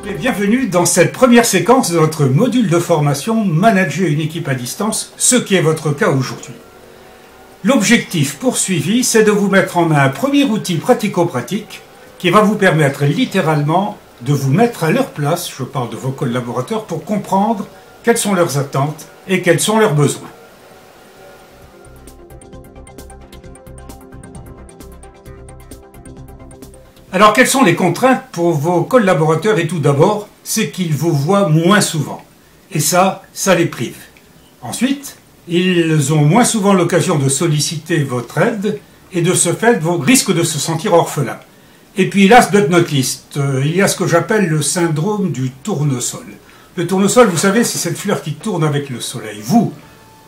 Et bienvenue dans cette première séquence de notre module de formation Manager une équipe à distance, ce qui est votre cas aujourd'hui. L'objectif poursuivi, c'est de vous mettre en main un premier outil pratico-pratique qui va vous permettre littéralement de vous mettre à leur place, je parle de vos collaborateurs, pour comprendre quelles sont leurs attentes et quels sont leurs besoins. Alors, quelles sont les contraintes pour vos collaborateurs? Et tout d'abord, c'est qu'ils vous voient moins souvent. Et ça les prive. Ensuite, ils ont moins souvent l'occasion de solliciter votre aide et de ce fait, vous risquent de se sentir orphelins. Et puis, last but not least, il y a ce que j'appelle le syndrome du tournesol. Le tournesol, vous savez, c'est cette fleur qui tourne avec le soleil. Vous,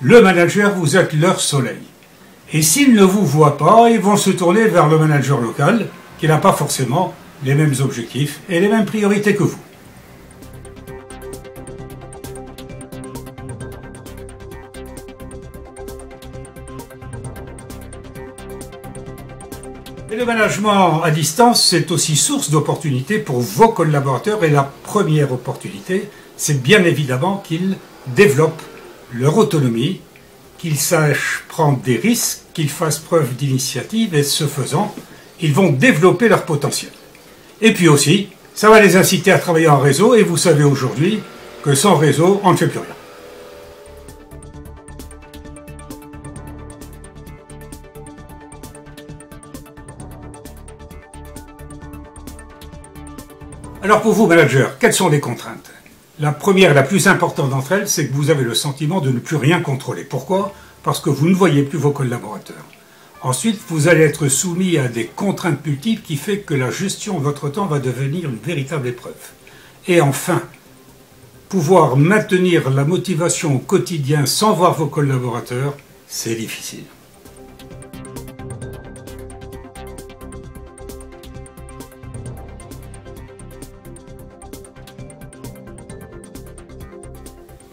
le manager, vous êtes leur soleil. Et s'ils ne vous voient pas, ils vont se tourner vers le manager local, qui n'a pas forcément les mêmes objectifs et les mêmes priorités que vous. Et le management à distance, c'est aussi source d'opportunités pour vos collaborateurs. Et la première opportunité, c'est bien évidemment qu'ils développent leur autonomie, qu'ils sachent prendre des risques, qu'ils fassent preuve d'initiative et ce faisant, ils vont développer leur potentiel. Et puis aussi, ça va les inciter à travailler en réseau et vous savez aujourd'hui que sans réseau, on ne fait plus rien. Alors pour vous, manager, quelles sont les contraintes? La première et la plus importante d'entre elles, c'est que vous avez le sentiment de ne plus rien contrôler. Pourquoi? Parce que vous ne voyez plus vos collaborateurs. Ensuite, vous allez être soumis à des contraintes multiples qui fait que la gestion de votre temps va devenir une véritable épreuve. Et enfin, pouvoir maintenir la motivation au quotidien sans voir vos collaborateurs, c'est difficile.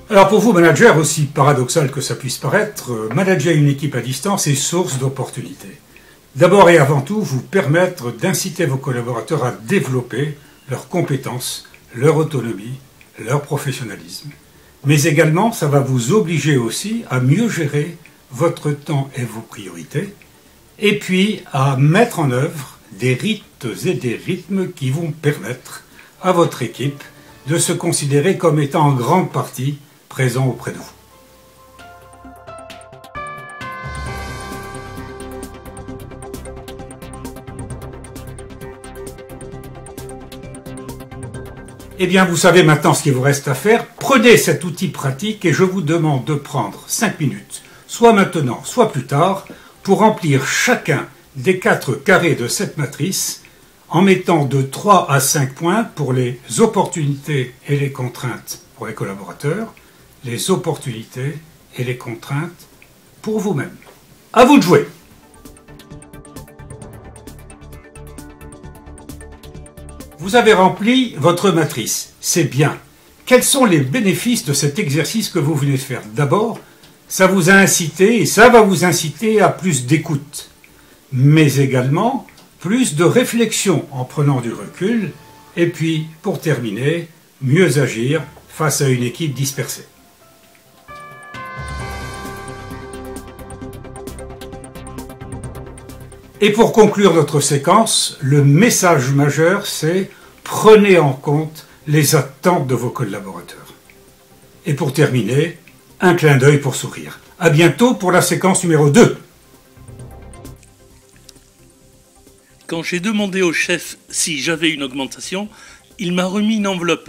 Alors pour vous, manager, aussi paradoxal que ça puisse paraître, manager une équipe à distance est source d'opportunités. D'abord et avant tout, vous permettre d'inciter vos collaborateurs à développer leurs compétences, leur autonomie, leur professionnalisme. Mais également, ça va vous obliger aussi à mieux gérer votre temps et vos priorités, et puis à mettre en œuvre des rites et des rythmes qui vont permettre à votre équipe de se considérer comme étant en grande partie présent auprès de vous. Eh bien, vous savez maintenant ce qu'il vous reste à faire. Prenez cet outil pratique et je vous demande de prendre 5 minutes, soit maintenant, soit plus tard, pour remplir chacun des 4 carrés de cette matrice en mettant de 3 à 5 points pour les opportunités et les contraintes pour les collaborateurs, les opportunités et les contraintes pour vous-même. À vous de jouer! Vous avez rempli votre matrice, c'est bien. Quels sont les bénéfices de cet exercice que vous venez de faire? D'abord, ça vous a incité et ça va vous inciter à plus d'écoute, mais également plus de réflexion en prenant du recul et puis, pour terminer, mieux agir face à une équipe dispersée. Et pour conclure notre séquence, le message majeur, c'est prenez en compte les attentes de vos collaborateurs. Et pour terminer, un clin d'œil pour sourire. À bientôt pour la séquence numéro 2. Quand j'ai demandé au chef si j'avais une augmentation, il m'a remis une enveloppe.